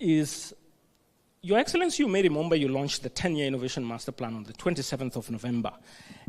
is, Your Excellency, you may remember you launched the 10-year Innovation Master Plan on the 27th of November.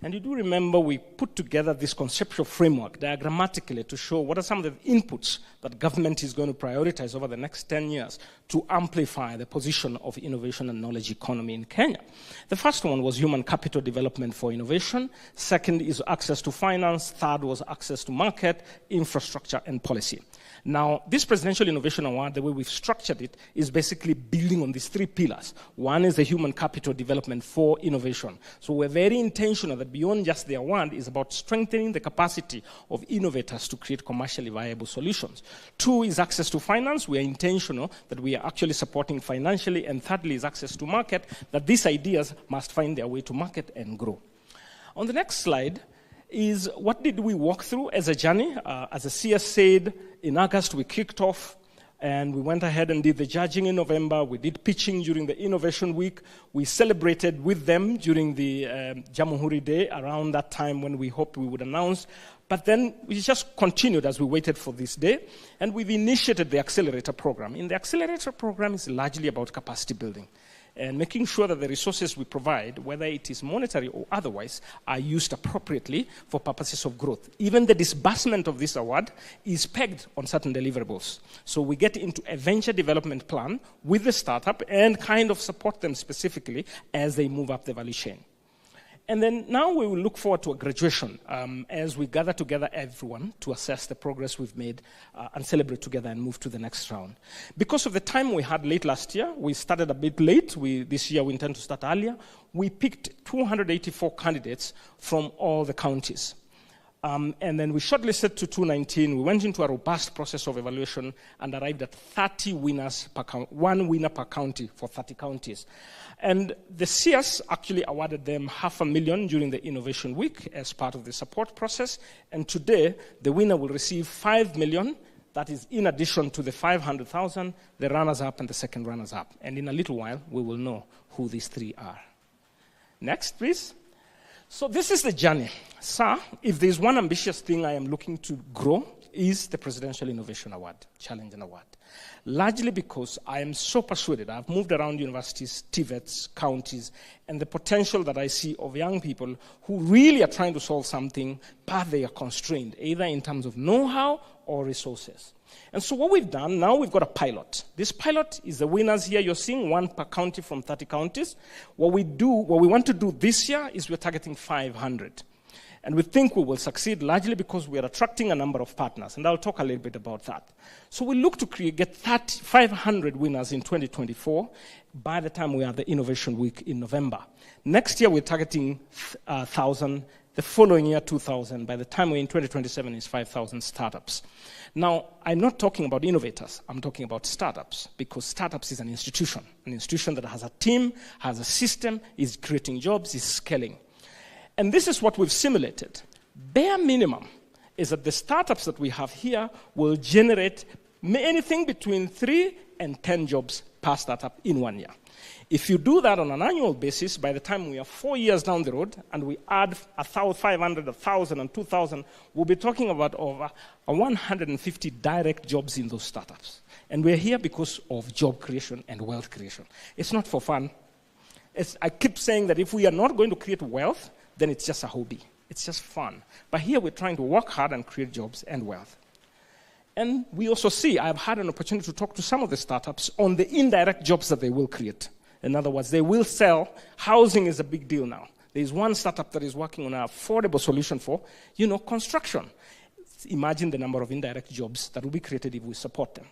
And you do remember we put together this conceptual framework diagrammatically to show what are some of the inputs that government is going to prioritize over the next 10 years to amplify the position of innovation and knowledge economy in Kenya. The first one was human capital development for innovation. Second is access to finance. Third was access to market, infrastructure, and policy. Now, this Presidential Innovation Award, the way we've structured it, is basically building on these three pillars. One is the human capital development for innovation. So we're very intentional that beyond just the award is about strengthening the capacity of innovators to create commercially viable solutions. Two is access to finance. We are intentional that we are actually supporting financially. And thirdly is access to market, that these ideas must find their way to market and grow. On the next slide is what did we walk through as a journey? As the CS said, in August we kicked off and we went ahead and did the judging in November. We did pitching during the Innovation Week. We celebrated with them during the Jamhuri Day around that time when we hoped we would announce. But then we just continued as we waited for this day, and we've initiated the Accelerator Program. In the Accelerator Program, it's largely about capacity building and making sure that the resources we provide, whether it is monetary or otherwise, are used appropriately for purposes of growth. Even the disbursement of this award is pegged on certain deliverables. So we get into a venture development plan with the startup and kind of support them specifically as they move up the value chain. And then now we will look forward to a graduation as we gather together everyone to assess the progress we've made and celebrate together and move to the next round. Because of the time we had late last year, we started a bit late. This year we intend to start earlier. We picked 284 candidates from all the counties. And then we shortlisted to 219. We went into a robust process of evaluation and arrived at 30 winners per county, one winner per county for 30 counties. And the CS actually awarded them $500,000 during the Innovation Week as part of the support process. And today, the winner will receive $5 million. That is in addition to the $500,000, the runners-up and the second runners-up. And in a little while, we will know who these three are. Next, please. So this is the journey. Sir, if there's one ambitious thing I am looking to grow, is the Presidential Innovation Award, Challenge and Award. Largely because I am so persuaded. I've moved around universities, TVETs, counties, and the potential that I see of young people who really are trying to solve something, but they are constrained, either in terms of know-how or resources. And so what we've done, now we've got a pilot. This pilot is the winners here. You're seeing one per county from 30 counties. What we want to do this year is we're targeting 500. And we think we will succeed largely because we are attracting a number of partners. And I'll talk a little bit about that. So we look to get 500 winners in 2024 by the time we are at the Innovation Week in November. Next year, we're targeting 1,000. The following year, 2,000. By the time we're in 2027, it's 5,000 startups. Now, I'm not talking about innovators. I'm talking about startups, because startups is an institution that has a team, has a system, is creating jobs, is scaling. And this is what we've simulated. Bare minimum is that the startups that we have here will generate anything between 3 and 10 jobs per startup in 1 year. If you do that on an annual basis, by the time we are 4 years down the road and we add 500, 1,000, and 2,000, we'll be talking about over 150 direct jobs in those startups. And we're here because of job creation and wealth creation. It's not for fun. I keep saying that if we are not going to create wealth, then it's just a hobby. It's just fun. But here we're trying to work hard and create jobs and wealth. And we also see, I've had an opportunity to talk to some of the startups on the indirect jobs that they will create. In other words, they will sell. Housing is a big deal now. There's one startup that is working on an affordable solution for, construction. Imagine the number of indirect jobs that will be created if we support them.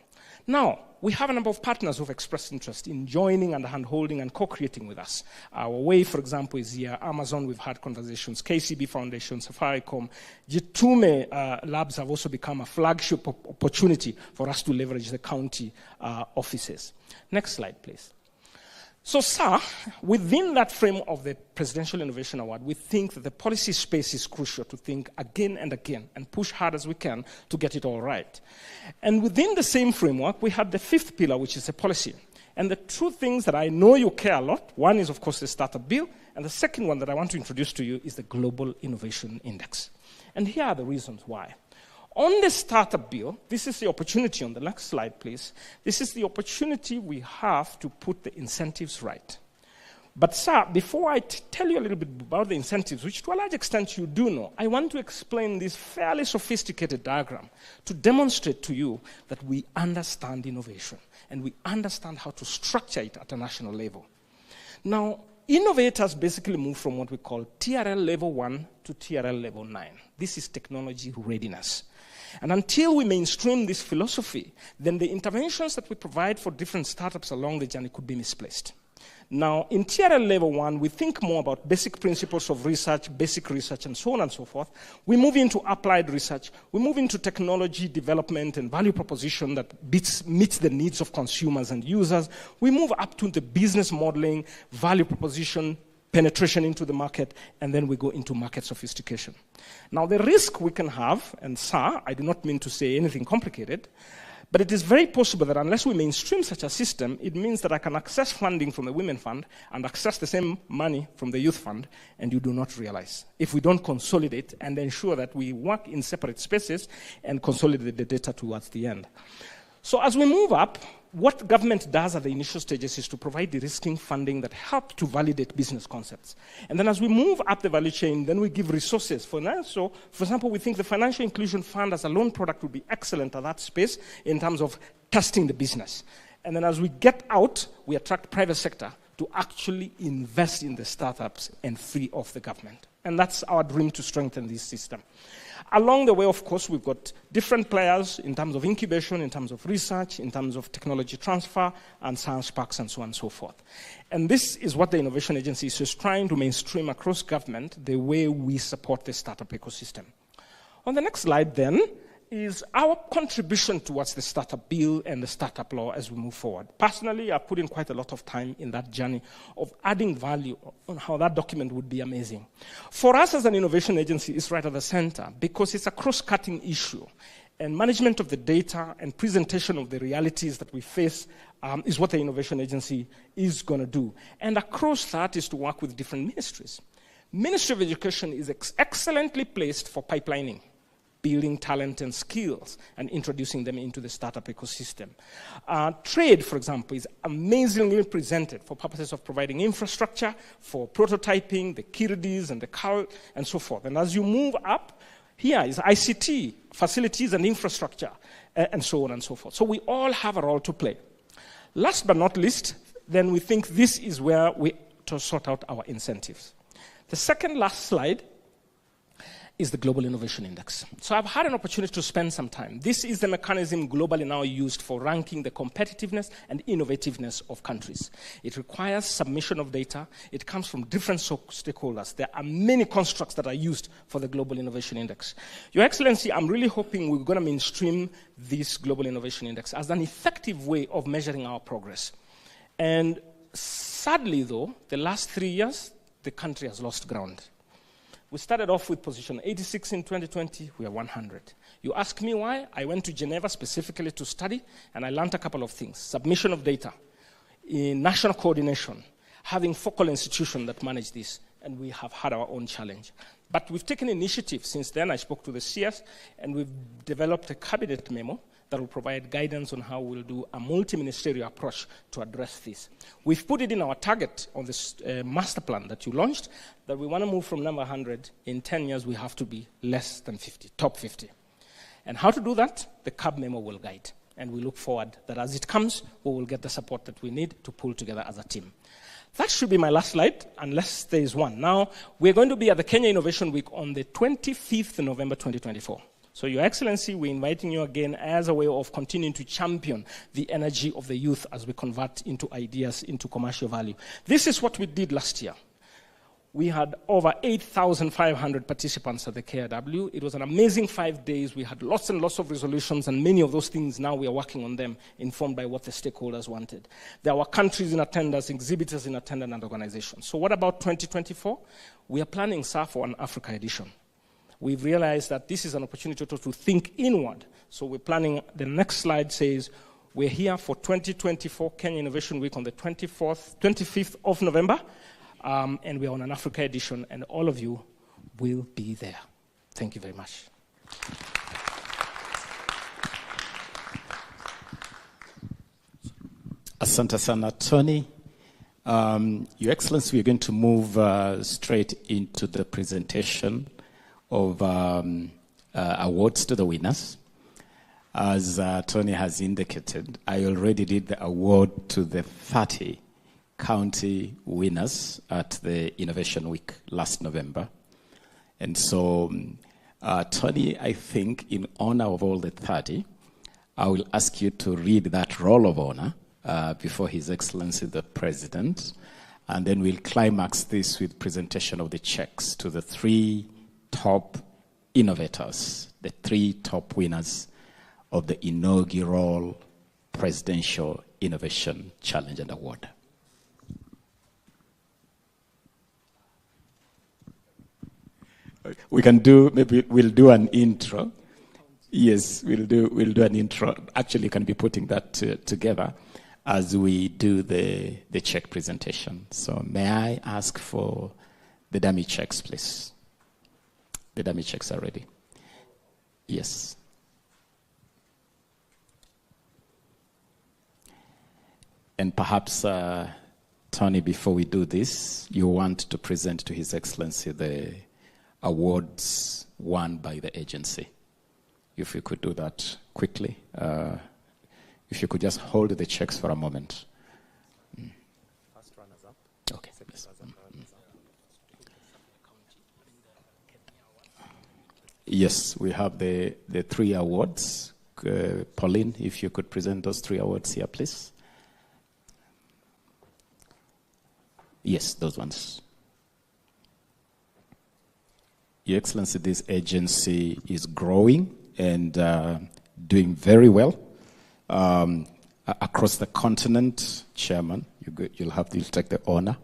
Now, we have a number of partners who have expressed interest in joining and hand-holding and co-creating with us. Our Way, for example, is here. Amazon, we've had conversations. KCB Foundation, Safaricom. Jitume Labs have also become a flagship opportunity for us to leverage the county offices. Next slide, please. So, sir, within that frame of the Presidential Innovation Award, we think that the policy space is crucial to think again and again and push hard as we can to get it all right. And within the same framework, we have the fifth pillar, which is the policy. And the two things that I know you care a lot, one is, of course, the startup bill, and the second one that I want to introduce to you is the Global Innovation Index. And here are the reasons why. On the startup bill, this is the opportunity on the next slide, please. This is the opportunity we have to put the incentives right. But, sir, before I tell you a little bit about the incentives, which to a large extent you do know, I want to explain this fairly sophisticated diagram to demonstrate to you that we understand innovation and we understand how to structure it at a national level. Now, innovators basically move from what we call TRL level 1 to TRL level 9. This is technology readiness. And until we mainstream this philosophy, then the interventions that we provide for different startups along the journey could be misplaced. Now, in TRL level 1, we think more about basic principles of research, basic research, and so on and so forth. We move into applied research. We move into technology development and value proposition that meets the needs of consumers and users. We move up to the business modeling, value proposition, penetration into the market, and then we go into market sophistication. Now, the risk we can have, and sir, I do not mean to say anything complicated, but it is very possible that unless we mainstream such a system, it means that I can access funding from the Women Fund and access the same money from the Youth Fund, and you do not realize. If we don't consolidate and ensure that we work in separate spaces and consolidate the data towards the end. So as we move up, what government does at the initial stages is to provide de-risking funding that help to validate business concepts. And then as we move up the value chain, then we give resources for that. So, for example, we think the Financial Inclusion Fund as a loan product would be excellent at that space in terms of testing the business. And then as we get out, we attract private sector to actually invest in the startups and free off the government. And that's our dream to strengthen this system. Along the way, of course, we've got different players in terms of incubation, in terms of research, in terms of technology transfer, and science parks, and so on and so forth. And this is what the Innovation Agency is trying to mainstream across government, the way we support the startup ecosystem. On the next slide, then, is our contribution towards the startup bill and the startup law as we move forward. Personally, I put in quite a lot of time in that journey of adding value on how that document would be amazing. For us as an innovation agency, it's right at the center because it's a cross-cutting issue. And management of the data and presentation of the realities that we face is what the innovation agency is going to do. And across that is to work with different ministries. Ministry of Education is excellently placed for pipelining, building talent and skills, and introducing them into the startup ecosystem. Trade, for example, is amazingly presented for purposes of providing infrastructure, for prototyping, the KIRDIs and the CAL, and so forth. And as you move up, here is ICT, facilities and infrastructure, and so on and so forth. So we all have a role to play. Last but not least, then we think this is where we to sort out our incentives. The second last slide is the Global Innovation Index. So I've had an opportunity to spend some time. This is the mechanism globally now used for ranking the competitiveness and innovativeness of countries. It requires submission of data. It comes from different stakeholders. There are many constructs that are used for the Global Innovation Index. Your Excellency, I'm really hoping we're going to mainstream this Global Innovation Index as an effective way of measuring our progress. And sadly, though, the last 3 years, the country has lost ground. We started off with position 86 in 2020, we are 100. You ask me why? I went to Geneva specifically to study, and I learned a couple of things. Submission of data, in national coordination, having focal institutions that manage this, and we have had our own challenge. But we've taken initiative since then. I spoke to the CS, and we've developed a cabinet memo that will provide guidance on how we'll do a multi-ministerial approach to address this. We've put it in our target on this master plan that you launched, that we want to move from number 100. In 10 years, we have to be less than 50, top 50. And how to do that, the CAB memo will guide. And we look forward that as it comes, we will get the support that we need to pull together as a team. That should be my last slide, unless there is one. Now, we're going to be at the Kenya Innovation Week on the 25th of November 2024. So, Your Excellency, we're inviting you again as a way of continuing to champion the energy of the youth as we convert into ideas, into commercial value. This is what we did last year. We had over 8,500 participants at the KRW. It was an amazing 5 days. We had lots and lots of resolutions, and many of those things now we are working on them, informed by what the stakeholders wanted. There were countries in attendance, exhibitors in attendance, and organizations. So what about 2024? We are planning, sir, for an Africa edition. We've realized that this is an opportunity to think inward. So we're planning, the next slide says, we're here for 2024 Kenya Innovation Week on the 25th of November, and we're on an Africa edition, and all of you will be there. Thank you very much. Asante sana, Tony. Your Excellency, we're going to move straight into the presentation of awards to the winners. As Tony has indicated, I already did the award to the 30 county winners at the Innovation Week last November. And so, Tony, I think in honor of all the 30, I will ask you to read that roll of honor before His Excellency the President, and then we'll climax this with presentation of the checks to the 3 top innovators, the 3 top winners of the inaugural Presidential Innovation Challenge and Award. We can do, maybe we'll do an intro. Yes, we'll do an intro. Actually, you can be putting that together as we do the check presentation. So may I ask for the dummy checks, please? The dummy checks are ready. Yes. And perhaps, Tony, before we do this, you want to present to His Excellency the awards won by the agency. If you could do that quickly. If you could just hold the checks for a moment. First runners up. Okay. Yes, we have the 3 awards. Pauline, if you could present those 3 awards here, please. Yes, those ones. Your Excellency, this agency is growing and doing very well across the continent. Chairman, you'll take the honor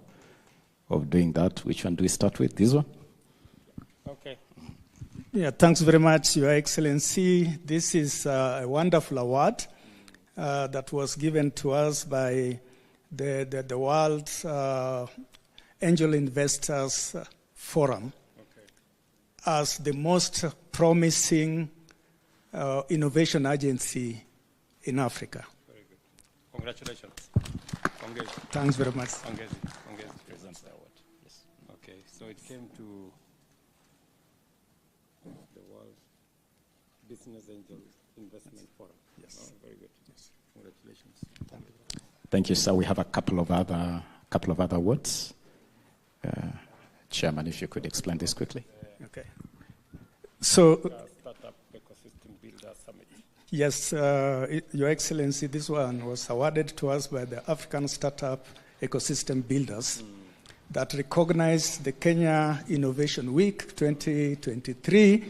of doing that. Which one do we start with? This one? Okay. Yeah, thanks very much, Your Excellency. This is a wonderful award that was given to us by the World Angel Investors Forum as the most promising innovation agency in Africa. Very good. Congratulations. Thanks very much. Presents the award. Yes. Okay, so it came to the World Business Angel Investment Forum. Yes. Oh, very good. Yes. Congratulations. Thank you, sir. We have a couple of other awards. Chairman, if you could explain this quickly. Okay. So, Startup Ecosystem Builder Summit. yes, Your Excellency, this one was awarded to us by the African Startup Ecosystem Builders that recognize the Kenya Innovation Week 2023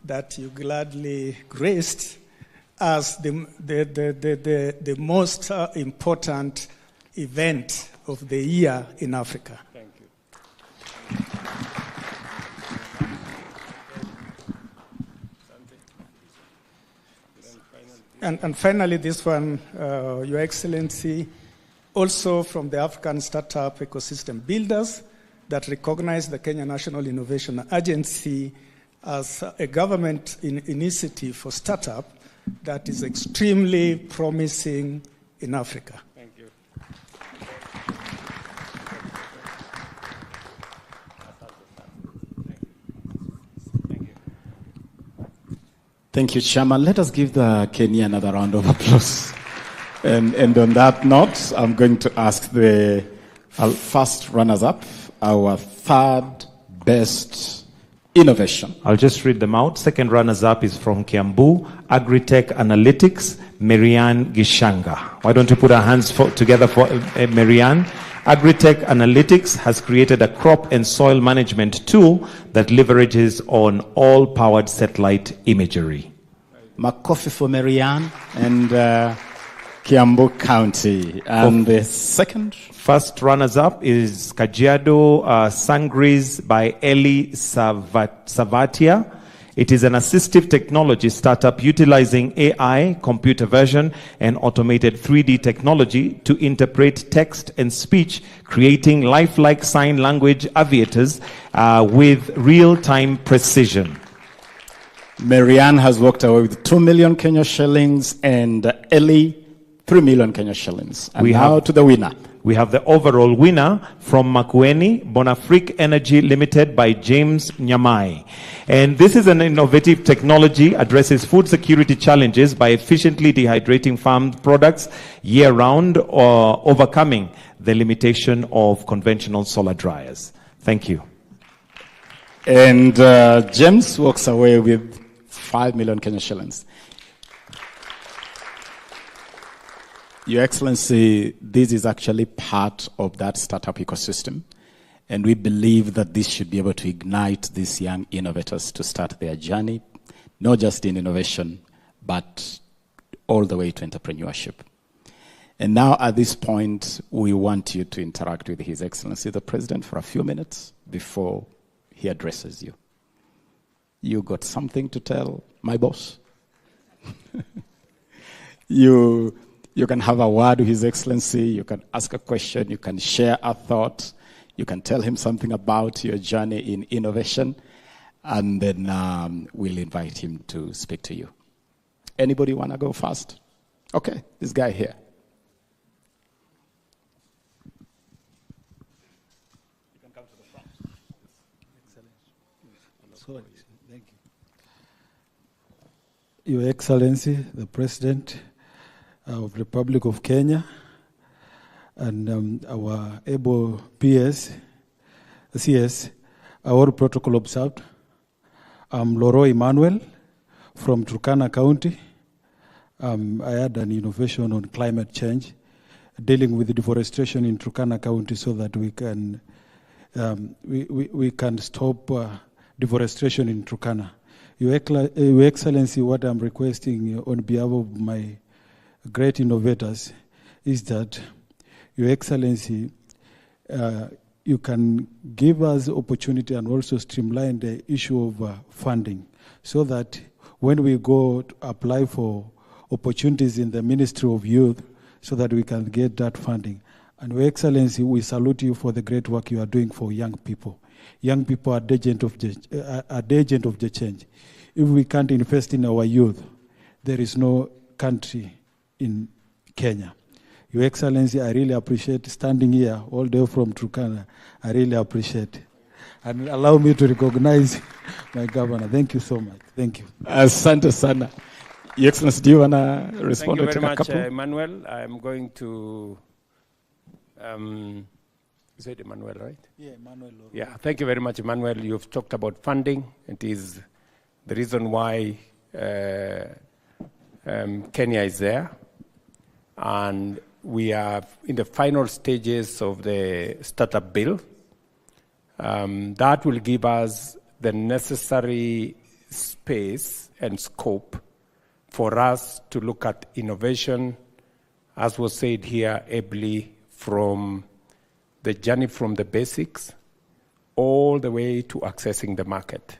that you gladly graced as the most important event of the year in Africa. Thank you. And finally, this one, Your Excellency, also from the African Startup Ecosystem Builders that recognize the Kenya National Innovation Agency as a government initiative for startup that is extremely promising in Africa. Thank you. Thank you, Chairman. Let us give the Kenya another round of applause. And on that note, I'm going to ask the first runners-up, our 3rd best innovation. I'll just read them out. Second runners-up is from Kiambu, Agritech Analytics, Marianne Gishanga. Why don't you put our hands together for Marianne? Agritech Analytics has created a crop and soil management tool that leverages on all-powered satellite imagery. Makofi for Marianne and Kiambu County. And the second? First runners-up is Kajiado Sangris by Eli Savatia. It is an assistive technology startup utilizing AI, computer vision, and automated 3D technology to interpret text and speech, creating lifelike sign language aviators with real-time precision. Marianne has walked away with 2 million Kenya shillings, and Ellie, 3 million Kenya shillings. And We now have- to the winner. We have the overall winner from Makueni, Bonafric Energy Limited by James Nyamai. And this is an innovative technology, addresses food security challenges by efficiently dehydrating farm products year-round or overcoming the limitation of conventional solar dryers. Thank you. And James walks away with 5 million Kenya shillings. Your Excellency, this is actually part of that startup ecosystem. And we believe that this should be able to ignite these young innovators to start their journey, not just in innovation, but all the way to entrepreneurship. And now at this point, we want you to interact with His Excellency, the President, for a few minutes before he addresses you. You got something to tell my boss? You can have a word with His Excellency, you can ask a question, you can share a thought, you can tell him something about your journey in innovation, and then we'll invite him to speak to you. Anybody want to go first? Okay, this guy here. You can come to the front. Excellent. Thank you. Your Excellency, the President of the Republic of Kenya, and our able PS, CS, our protocol observed. I'm Loro Emmanuel from Turkana County. I had an innovation on climate change, dealing with deforestation in Turkana County, so that we can we can stop deforestation in Turkana. Your Excellency, what I'm requesting on behalf of my great innovators is that, Your Excellency, you can give us opportunity and also streamline the issue of funding, so that when we go to apply for opportunities in the Ministry of Youth, so that we can get that funding. And Your Excellency, we salute you for the great work you are doing for young people. Young people are the agent of the change. If we can't invest in our youth, there is no country in Kenya. Your Excellency, I really appreciate standing here all the way from Turkana. I really appreciate it. And allow me to recognize my governor. Thank you so much. Thank you. Asante sana. Your Excellency, do you want to respond? Thank you to very a much, couple? Emmanuel. I'm going to... is it Emmanuel, right? Yeah, Emmanuel. Yeah, thank you very much, Emmanuel. You've talked about funding. It is the reason why Kenya is there. And we are in the final stages of the startup bill. That will give us the necessary space and scope for us to look at innovation, as was said here ably, from the journey from the basics all the way to accessing the market.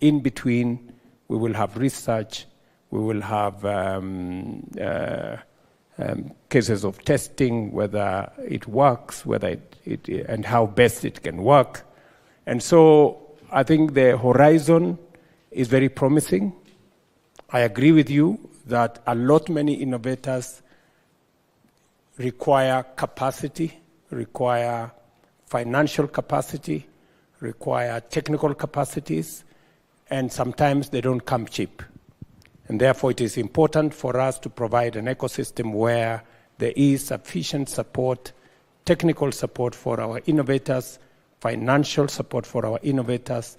In between, we will have research, we will have cases of testing, whether it works, whether it and how best it can work. And so I think the horizon is very promising. I agree with you that many innovators require capacity, require financial capacity, require technical capacities, and sometimes they don't come cheap. And therefore, it is important for us to provide an ecosystem where there is sufficient support, technical support for our innovators, financial support for our innovators,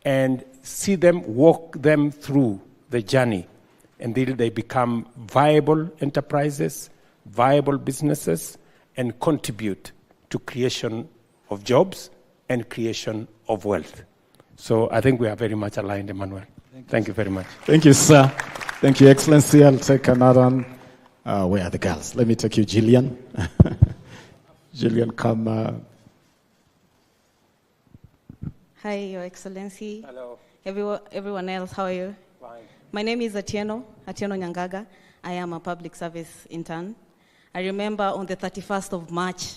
and see them, walk them through the journey until they become viable enterprises, viable businesses, and contribute to creation of jobs and creation of wealth. So I think we are very much aligned, Emmanuel. Thank you very much. Thank you, sir. Thank you, Excellency. I'll take another one. Where are the girls? Let me take you, Gillian. Gillian, come. Hi, Your Excellency. Hello. Everyone else, how are you? Fine. My name is Atieno Nyangaga. I am a public service intern. I remember on the 31st of March,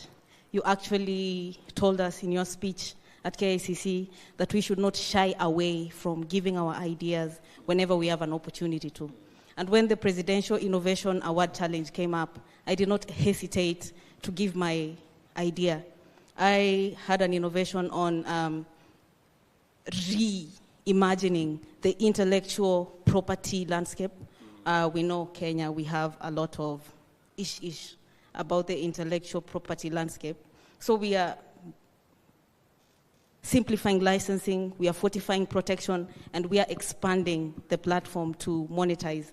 you actually told us in your speech at KICC that we should not shy away from giving our ideas whenever we have an opportunity to. And when the Presidential Innovation Award Challenge came up, I did not hesitate to give my idea. I had an innovation on reimagining the intellectual property landscape. We know Kenya, we have a lot of ish about the intellectual property landscape. So we are simplifying licensing, we are fortifying protection, and we are expanding the platform to monetize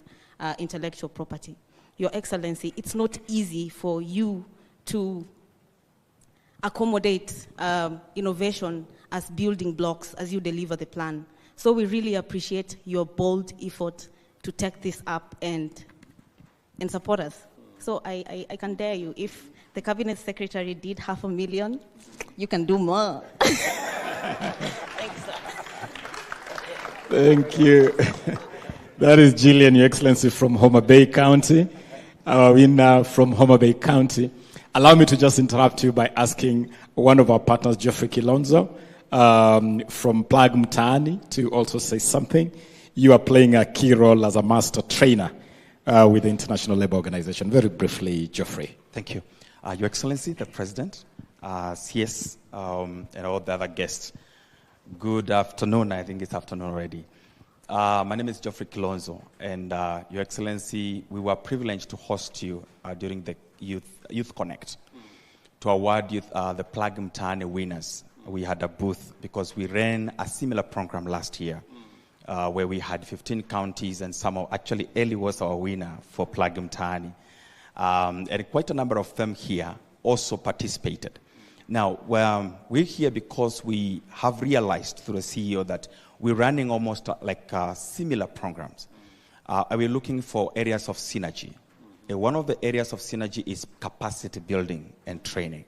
intellectual property. Your Excellency, it's not easy for you to accommodate innovation as building blocks as you deliver the plan. So we really appreciate your bold effort to take this up and support us. So I can dare you, if the Cabinet Secretary did 500,000, you can do more. Thanks, sir. Thank you. That is Gillian, Your Excellency, from Homa Bay County. Our winner from Homa Bay County. Allow me to just interrupt you by asking one of our partners, Geoffrey Kilonzo, from Plug Mtaani, to also say something. You are playing a key role as a master trainer with the International Labour Organization. Very briefly, Geoffrey. Thank you. Your Excellency, the President, CS, and all the other guests. Good afternoon. I think it's afternoon already. My name is Geoffrey Kilonzo, and Your Excellency, we were privileged to host you during the Youth Connect to award you the Plug Mtaani winners. We had a booth because we ran a similar program last year where we had 15 counties, and actually Eli was our winner for Plug Mtaani. And quite a number of them here also participated. Now, we're here because we have realized through the CEO that we're running almost like similar programs. We're looking for areas of synergy. One of the areas of synergy is capacity building and training.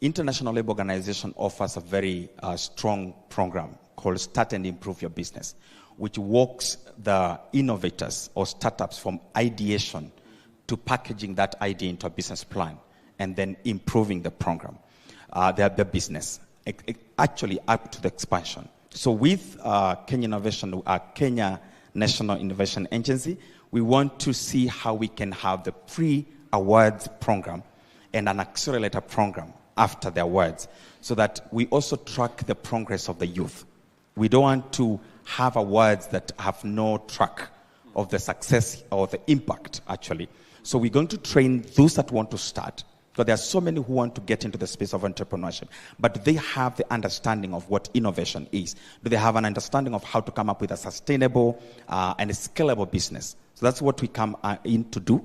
International Labour Organization offers a very strong program called Start and Improve Your Business, which walks the innovators or startups from ideation to packaging that idea into a business plan and then improving the program, their business, actually up to the expansion. So with Kenya National Innovation Agency, we want to see how we can have the pre-awards program and an accelerator program after the awards, so that we also track the progress of the youth. We don't want to have awards that have no track of the success or the impact, actually. So we're going to train those that want to start, because there are so many who want to get into the space of entrepreneurship, but they have the understanding of what innovation is. Do they have an understanding of how to come up with a sustainable and a scalable business? So that's what we come in to do,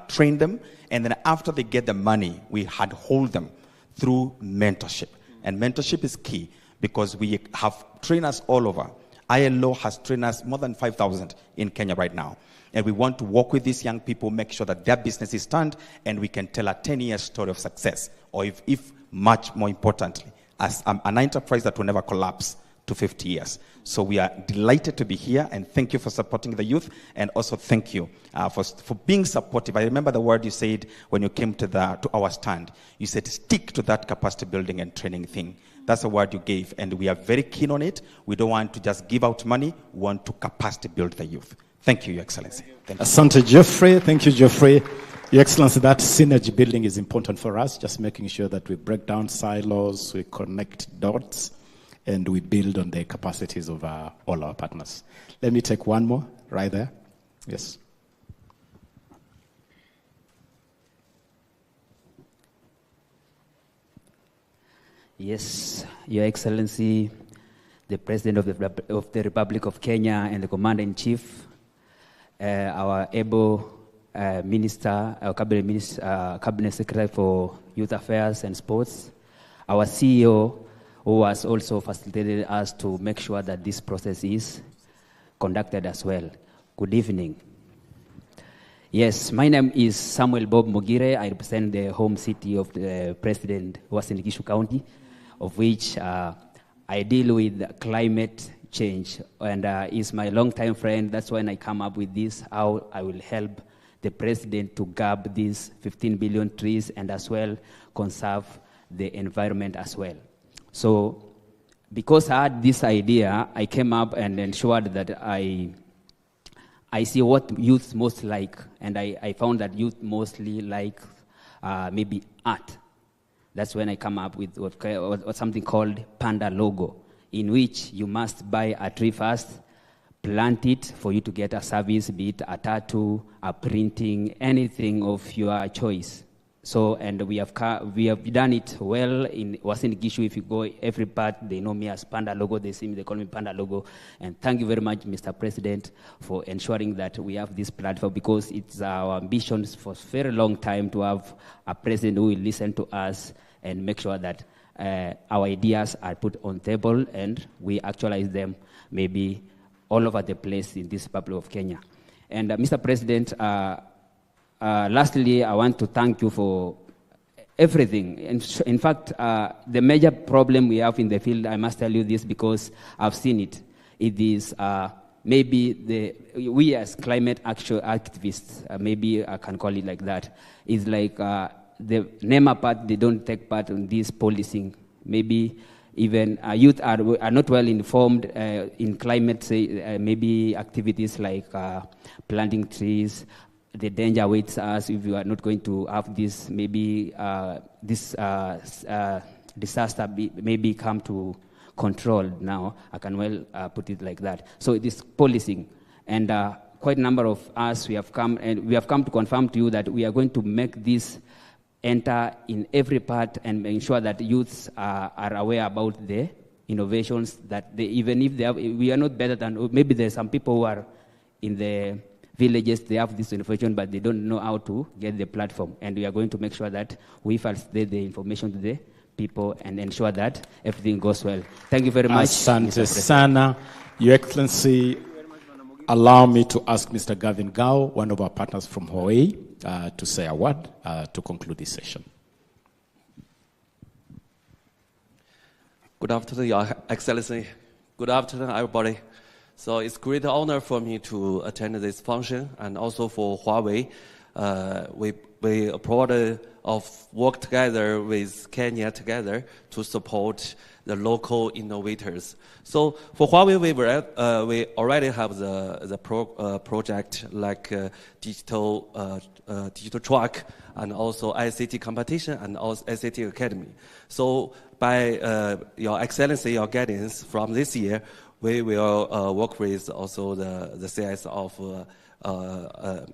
train them, and then after they get the money, we hold them through mentorship. And mentorship is key because we have trainers all over. ILO has trainers, more than 5,000 in Kenya right now. And we want to work with these young people, make sure that their business is turned, and we can tell a 10-year story of success, or if much more importantly, as an enterprise that will never collapse to 50 years. So we are delighted to be here, and thank you for supporting the youth, and also thank you for being supportive. I remember the word you said when you came to our stand. You said, stick to that capacity building and training thing. That's the word you gave, and we are very keen on it. We don't want to just give out money. We want to capacity build the youth. Thank you, Your Excellency. Thank you. Asante, Geoffrey. Thank you, Geoffrey. Your Excellency, that synergy building is important for us, just making sure that we break down silos, we connect dots, and we build on the capacities of all our partners. Let me take one more right there. Yes. Yes, Your Excellency, the President of the Republic of Kenya and the Commander-in-Chief, our able Minister, our Cabinet Secretary for Youth Affairs and Sports, our CEO, who has also facilitated us to make sure that this process is conducted as well. Good evening. Yes, my name is Samuel Bob Mogire. I represent the home city of the President, Uasin Gishu County, of which I deal with climate change, and is my longtime friend. That's when I come up with this, how I will help the President to gab these 15 billion trees and as well conserve the environment as well. So because I had this idea, I came up and ensured that I I see what youth most like, and I found that youth mostly like maybe art. That's when I come up with what something called Panda logo, in which you must buy a tree first, plant it for you to get a service, be it a tattoo, a printing, anything of your choice. So, and we have done it well in Wasin Gishu. If you go every part, they know me as Panda Logo. They see me, they call me Panda Logo. And thank you very much, Mr. President, for ensuring that we have this platform, because it's our ambitions for a very long time to have a president who will listen to us and make sure that our ideas are put on table and we actualize them maybe all over the place in this Republic of Kenya. And Mr. President, lastly, I want to thank you for everything. In fact, the major problem we have in the field, I must tell you this because I've seen it. It is maybe we as climate action activists, maybe I can call it like that, is like the NEMA part, they don't take part in this policing. Maybe even youth are not well informed in climate, maybe activities like planting trees. The danger awaits us if we are not going to have this, maybe this disaster maybe come to control now. I can well put it like that. So it is policing. And quite a number of us, we have come to confirm to you that we are going to make this enter in every part and ensure that youths are aware about the innovations that even if they have, we are not better than, maybe there's some people who are in the villages, they have this information, but they don't know how to get the platform. And we are going to make sure that we facilitate the information to the people and ensure that everything goes well. Thank you very much. Asante sana. Your Excellency, allow me to ask Mr. Gavin Gao, one of our partners from Hawaii, to say a word to conclude this session. Good afternoon, Your Excellency. Good afternoon, everybody. So it's a great honor for me to attend this function, and also for Huawei. We are proud of work together with Kenya together to support the local innovators. So for Huawei, we already have the project like digital truck, and also ICT competition, and also ICT academy. So by Your Excellency, your guidance from this year, we will work with also the CS of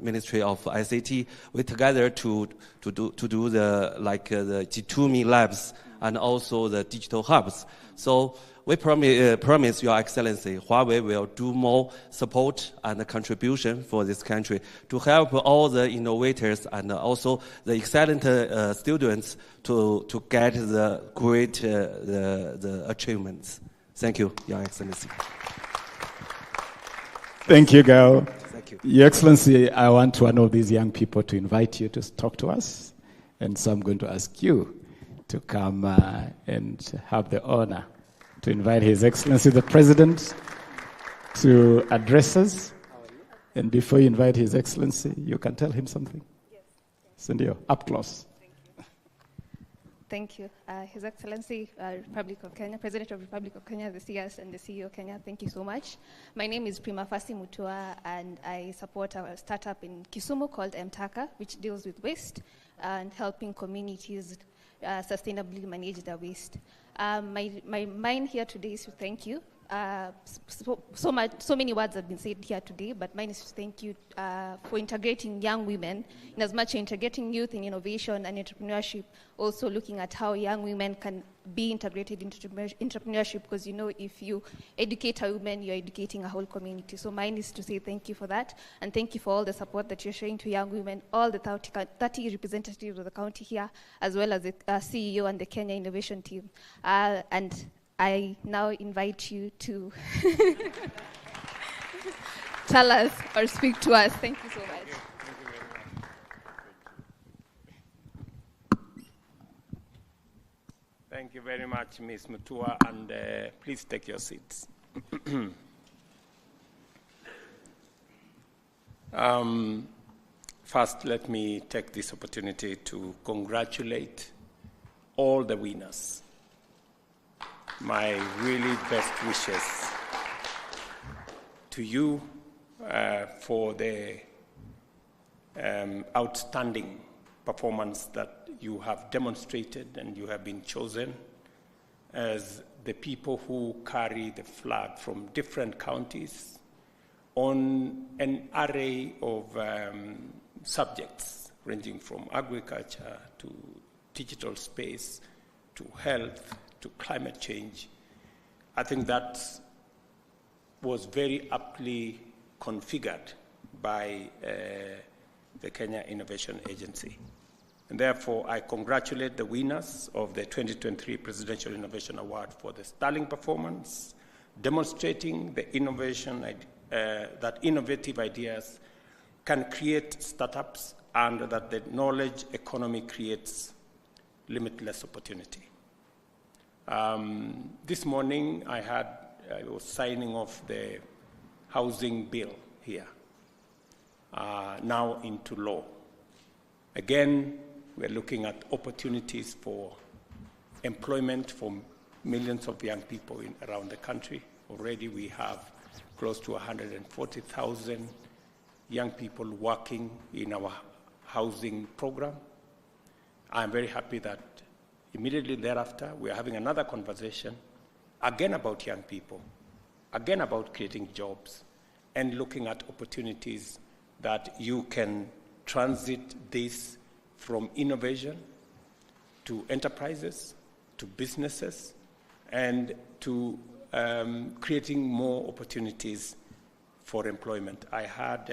Ministry of ICT. We together to do the G2Me labs and also the digital hubs. So we promise Your Excellency, Huawei will do more support and contribution for this country to help all the innovators and also the excellent students to get the great the achievements. Thank you, Your Excellency. Thank you, Gao. Thank you. Your Excellency, I want one of these young people to invite you to talk to us. And so I'm going to ask you to come and have the honor to invite His Excellency the President to address us. And before you invite His Excellency, you can tell him something. Yes. Sindio, up close. Thank you. His Excellency, Republic of Kenya, President of Republic of Kenya, the CS and the CEO of Kenya, thank you so much. My name is Prima Fasi Mutua, and I support a startup in Kisumu called Mtaka, which deals with waste and helping communities sustainably manage their waste. My mind here today is to thank you. So many words have been said here today, but mine is to thank you for integrating young women, in as much integrating youth in innovation and entrepreneurship, also looking at how young women can be integrated into entrepreneurship, because you know, if you educate a woman, you're educating a whole community. So mine is to say thank you for that, and thank you for all the support that you're showing to young women, all the 30 representatives of the county here, as well as the CEO and the Kenya Innovation Team. And I now invite you to tell us or speak to us. Thank you so much. Thank you very much, Ms. Mutua, and please take your seats. First, let me take this opportunity to congratulate all the winners. My really best wishes to you, for the outstanding performance that you have demonstrated, and you have been chosen as the people who carry the flag from different counties on an array of subjects ranging from agriculture to digital space to health to climate change. I think that was very aptly configured by the Kenya Innovation Agency. And therefore, I congratulate the winners of the 2023 Presidential Innovation Award for the sterling performance, demonstrating the innovation that innovative ideas can create startups and that the knowledge economy creates limitless opportunity. This morning, I was signing off the housing bill here, now into law. Again, we're looking at opportunities for employment for millions of young people around the country. Already we have close to 140,000 young people working in our housing program. I'm very happy that immediately thereafter we are having another conversation, again about young people, again about creating jobs, and looking at opportunities that you can transit this from innovation to enterprises, to businesses, and to creating more opportunities for employment. I heard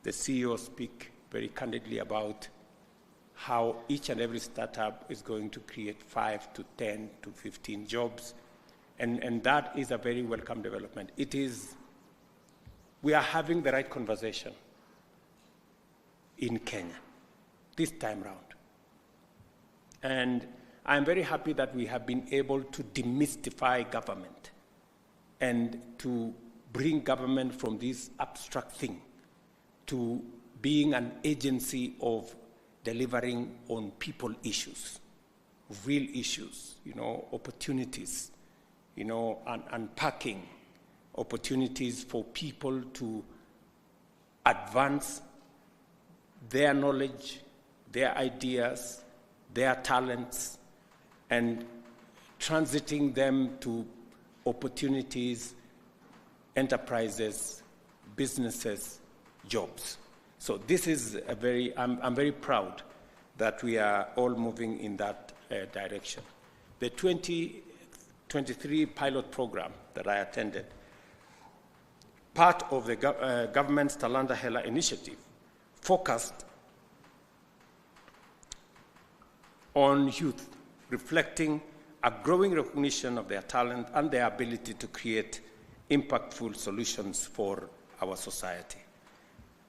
the CEO speak very candidly about how each and every startup is going to create 5 to 10 to 15 jobs, and that is a very welcome development. We are having the right conversation in Kenya this time round. And I'm very happy that we have been able to demystify government and to bring government from this abstract thing to being an agency of delivering on people issues, real issues, opportunities, unpacking opportunities for people to advance their knowledge, their ideas, their talents, and transiting them to opportunities, enterprises, businesses, jobs. So this is I'm very proud that we are all moving in that direction. The 2023 pilot program that I attended, part of the government's Talanta Hela initiative, focused on youth, reflecting a growing recognition of their talent and their ability to create impactful solutions for our society.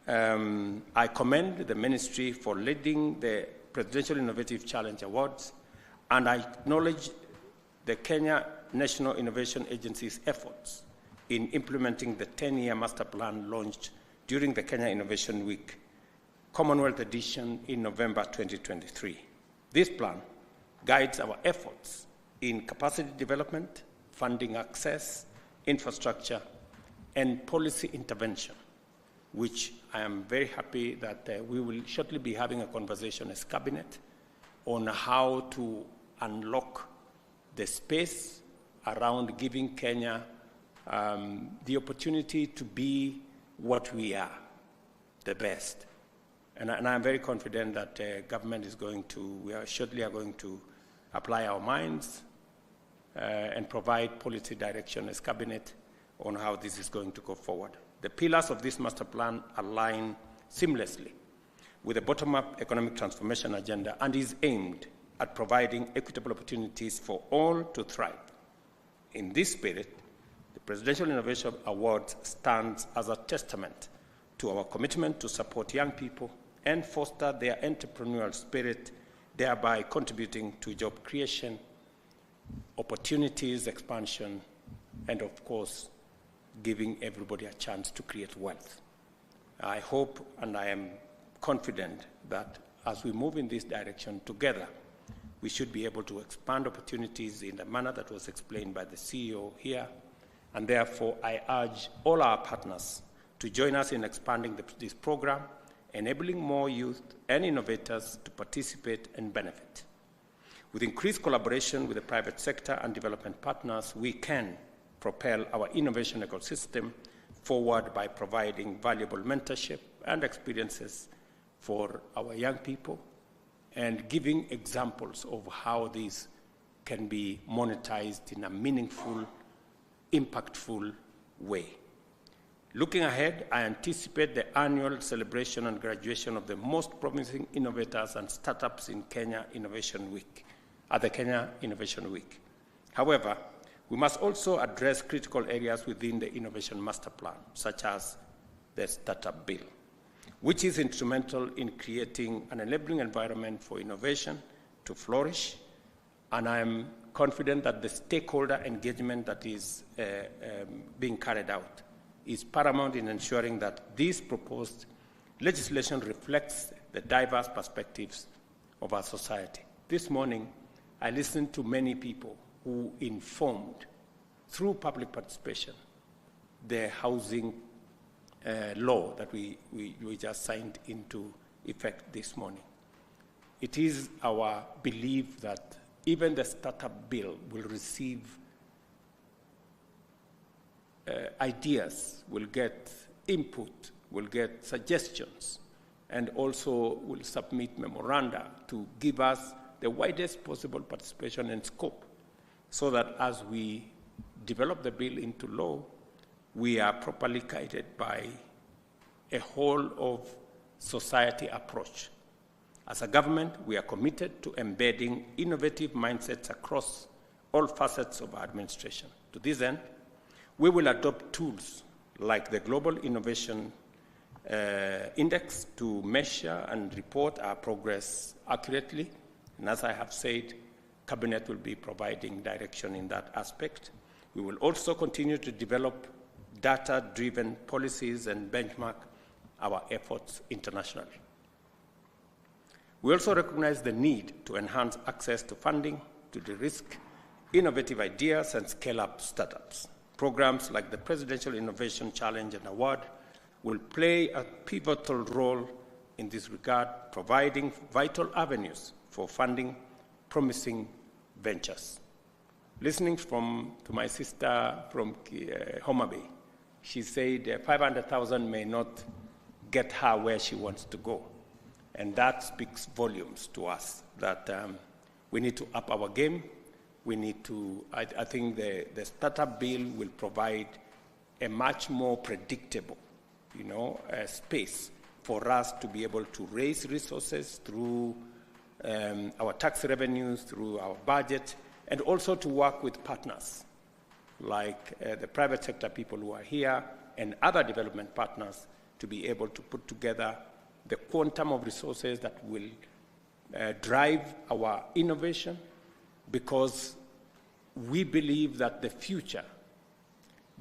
I commend the ministry for leading the Presidential Innovative Challenge Awards, and I acknowledge the Kenya National Innovation Agency's efforts in implementing the 10-year master plan launched during the Kenya Innovation Week, Commonwealth edition in November 2023. This plan guides our efforts in capacity development, funding access, infrastructure, and policy intervention, which I am very happy that we will shortly be having a conversation as cabinet on how to unlock the space around giving Kenya the opportunity to be what we are, the best. And I'm very confident that government is we are shortly going to apply our minds and provide policy direction as cabinet on how this is going to go forward. The pillars of this master plan align seamlessly with the bottom-up economic transformation agenda and is aimed at providing equitable opportunities for all to thrive. In this spirit, the Presidential Innovation Award stands as a testament to our commitment to support young people and foster their entrepreneurial spirit, thereby contributing to job creation, opportunities, expansion, and of course, giving everybody a chance to create wealth. I hope and I am confident that as we move in this direction together, we should be able to expand opportunities in the manner that was explained by the CEO here, and therefore I urge all our partners to join us in expanding this program, enabling more youth and innovators to participate and benefit. With increased collaboration with the private sector and development partners, we can propel our innovation ecosystem forward by providing valuable mentorship and experiences for our young people and giving examples of how these can be monetized in a meaningful, impactful way. Looking ahead, I anticipate the annual celebration and graduation of the most promising innovators and startups in Kenya Innovation Week, at the Kenya Innovation Week. However, we must also address critical areas within the Innovation Master Plan, such as the Startup Bill, which is instrumental in creating an enabling environment for innovation to flourish. And I'm confident that the stakeholder engagement that is being carried out is paramount in ensuring that this proposed legislation reflects the diverse perspectives of our society. This morning, I listened to many people who informed, through public participation, the housing law that we just signed into effect this morning. It is our belief that even the startup bill will receive ideas, will get input, will get suggestions, and also will submit memoranda to give us the widest possible participation and scope, so that as we develop the bill into law, we are properly guided by a whole of society approach. As a government, we are committed to embedding innovative mindsets across all facets of our administration. To this end, we will adopt tools like the Global Innovation Index to measure and report our progress accurately. And as I have said, Cabinet will be providing direction in that aspect. We will also continue to develop data-driven policies and benchmark our efforts internationally. We also recognize the need to enhance access to funding, to de-risk innovative ideas and scale up startups. Programs like the Presidential Innovation Challenge and Award will play a pivotal role in this regard, providing vital avenues for funding promising ventures. Listening to my sister from Homa Bay, she said 500,000 may not get her where she wants to go. And that speaks volumes to us that we need to up our game. We need to, I think the startup bill will provide a much more predictable, space for us to be able to raise resources through our tax revenues, through our budget, and also to work with partners like the private sector people who are here and other development partners to be able to put together the quantum of resources that will drive our innovation, because we believe that the future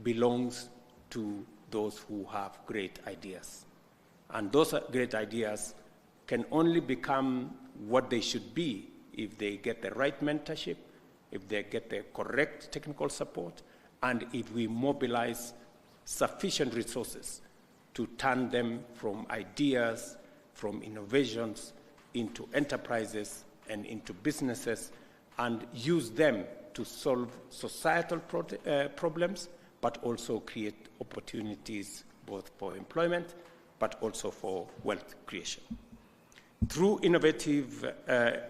belongs to those who have great ideas. And those great ideas can only become what they should be if they get the right mentorship, if they get the correct technical support, and if we mobilize sufficient resources to turn them from ideas, from innovations, into enterprises and into businesses, and use them to solve societal problems, but also create opportunities both for employment, but also for wealth creation. Through innovative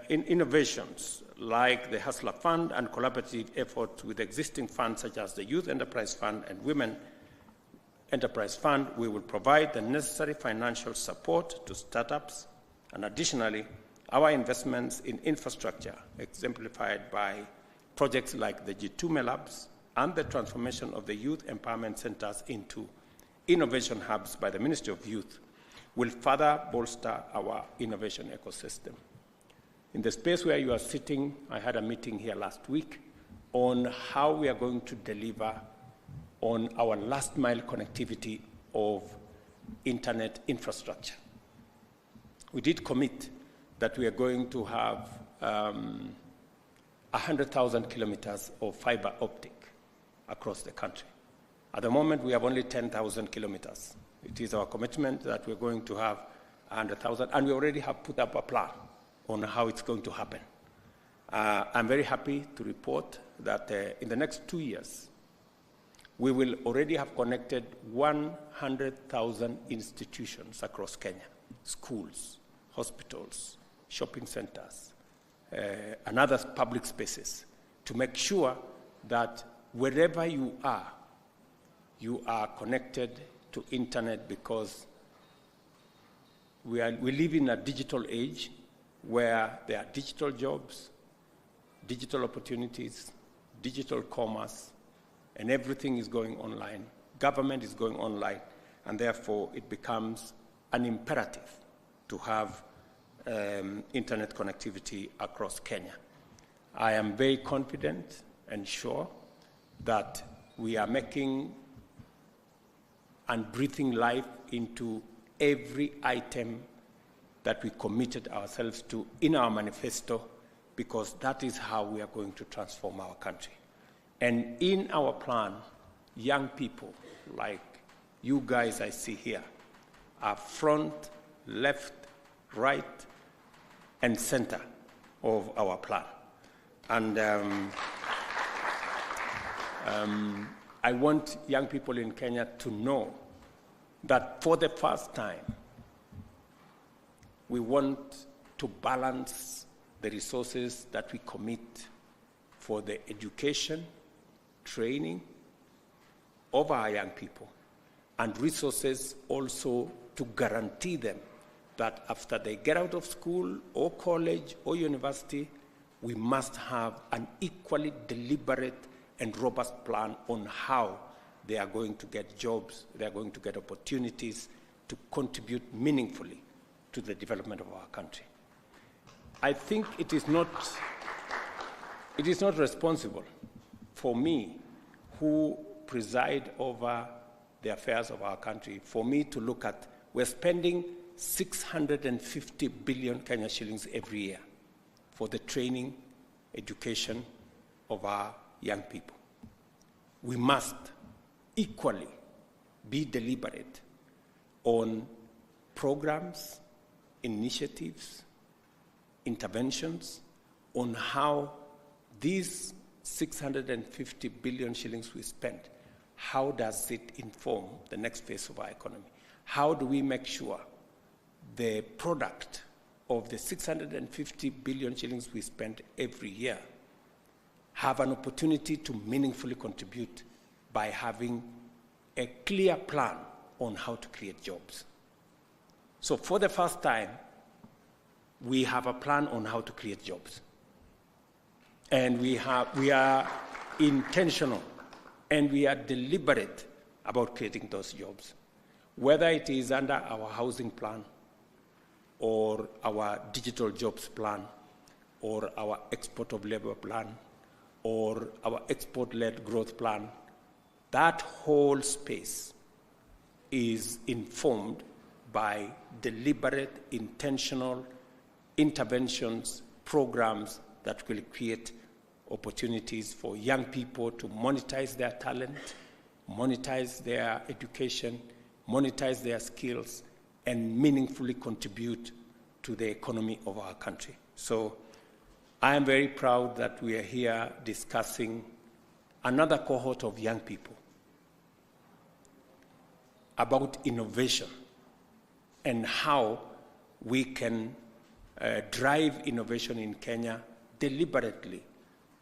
innovations like the Hustler Fund and collaborative efforts with existing funds such as the Youth Enterprise Fund and Women Enterprise Fund, we will provide the necessary financial support to startups, and additionally, our investments in infrastructure, exemplified by projects like the G2 Labs and the transformation of the youth empowerment centers into innovation hubs by the Ministry of Youth, will further bolster our innovation ecosystem. In the space where you are sitting, I had a meeting here last week on how we are going to deliver on our last mile connectivity of internet infrastructure. We did commit that we are going to have 100,000 kilometers of fiber optic across the country. At the moment, we have only 10,000 kilometers It is our commitment that we're going to have 100,000, and we already have put up a plan on how it's going to happen. I'm very happy to report that in the next 2 years, we will already have connected 100,000 institutions across Kenya, schools, hospitals, shopping centers, and other public spaces, to make sure that wherever you are connected to internet, because we live in a digital age where there are digital jobs, digital opportunities, digital commerce, and everything is going online. Government is going online, and therefore it becomes an imperative to have internet connectivity across Kenya. I am very confident and sure that we are making and breathing life into every item that we committed ourselves to in our manifesto, because that is how we are going to transform our country. And in our plan, young people like you guys I see here are front, left, right, and center of our plan. And I want young people in Kenya to know that for the first time, we want to balance the resources that we commit for the education, training of our young people, and resources also to guarantee them that after they get out of school or college or university, we must have an equally deliberate and robust plan on how they are going to get jobs, they are going to get opportunities to contribute meaningfully to the development of our country. I think it is not responsible for me, who preside over the affairs of our country, for me to look at, we're spending 650 billion Kenya shillings every year for the training, education of our young people. We must equally be deliberate on programs, initiatives, interventions on how these 650 billion shillings we spend, how does it inform the next phase of our economy? How do we make sure the product of the 650 billion shillings we spend every year have an opportunity to meaningfully contribute by having a clear plan on how to create jobs? So for the first time, we have a plan on how to create jobs. And we are intentional and we are deliberate about creating those jobs. Whether it is under our housing plan or our digital jobs plan or our export of labor plan or our export-led growth plan, that whole space is informed by deliberate, intentional interventions, programs that will create opportunities for young people to monetize their talent, monetize their education, monetize their skills, and meaningfully contribute to the economy of our country. So I am very proud that we are here discussing another cohort of young people about innovation and how we can drive innovation in Kenya deliberately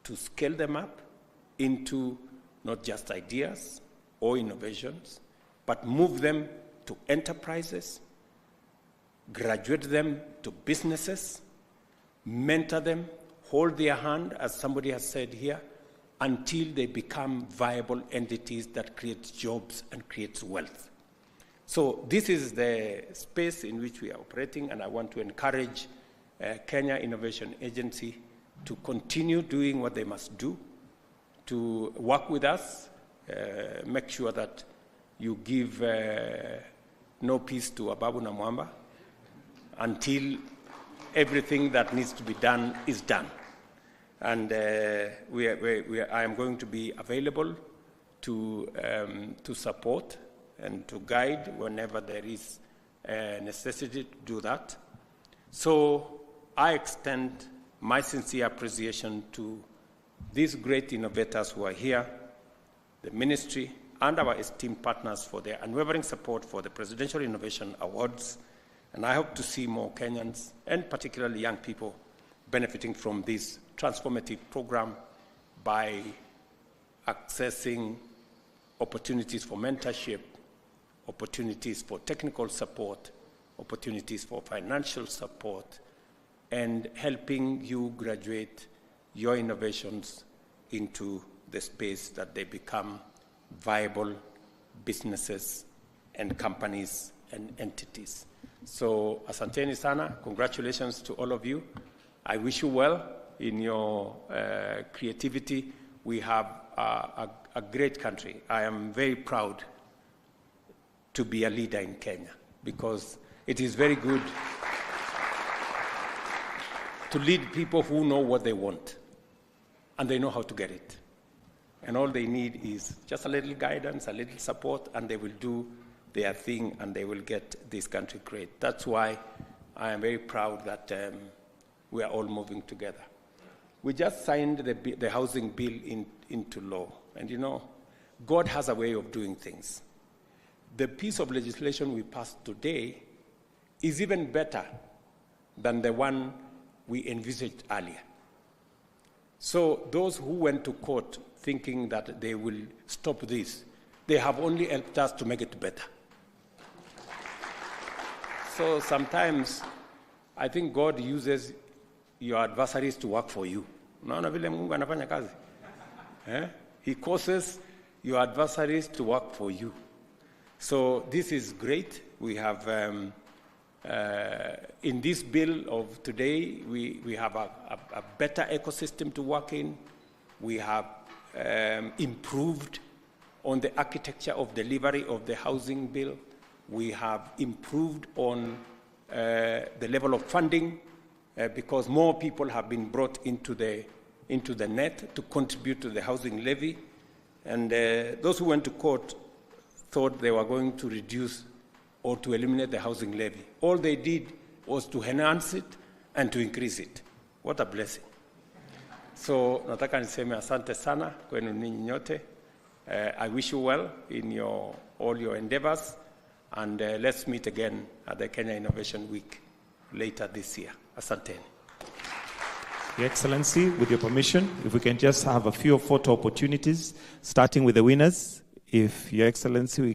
to scale them up into not just ideas or innovations, but move them to enterprises, graduate them to businesses, mentor them, hold their hand, as somebody has said here, until they become viable entities that create jobs and create wealth. So this is the space in which we are operating, and I want to encourage Kenya Innovation Agency to continue doing what they must do, to work with us, make sure that you give no peace to Ababu na Mwamba until everything that needs to be done is done. And I am going to be available to support and to guide whenever there is a necessity to do that. So I extend my sincere appreciation to these great innovators who are here, the ministry, and our esteemed partners for their unwavering support for the Presidential Innovation Awards. And I hope to see more Kenyans, and particularly young people, benefiting from this transformative program by accessing opportunities for mentorship, opportunities for technical support, opportunities for financial support, and helping you graduate your innovations into the space that they become viable businesses and companies and entities. So, asanteni sana, congratulations to all of you. I wish you well in your creativity. We have a great country. I am very proud to be a leader in Kenya, because it is very good to lead people who know what they want and they know how to get it. And all they need is just a little guidance, a little support, and they will do their thing and they will get this country great. That's why I am very proud that we are all moving together. We just signed the housing bill into law. And you know, God has a way of doing things. The piece of legislation we passed today is even better than the one we envisaged earlier. So those who went to court thinking that they will stop this, they have only helped us to make it better. So sometimes I think God uses your adversaries to work for you. Unaona vile Mungu anafanya kazi? He causes your adversaries to work for you. So this is great. We have, in this bill of today, we have a better ecosystem to work in. We have improved on the architecture of delivery of the housing bill. We have improved on the level of funding because more people have been brought into the net to contribute to the housing levy. And those who went to court thought they were going to reduce or to eliminate the housing levy. All they did was to enhance it and to increase it. What a blessing. So nataka niseme asante sana kwenu ninyi nyote. I wish you well in all your endeavors, and let's meet again at the Kenya Innovation Week later this year. Asante. Your Excellency, with your permission, if we can just have a few photo opportunities, starting with the winners. If Your Excellency,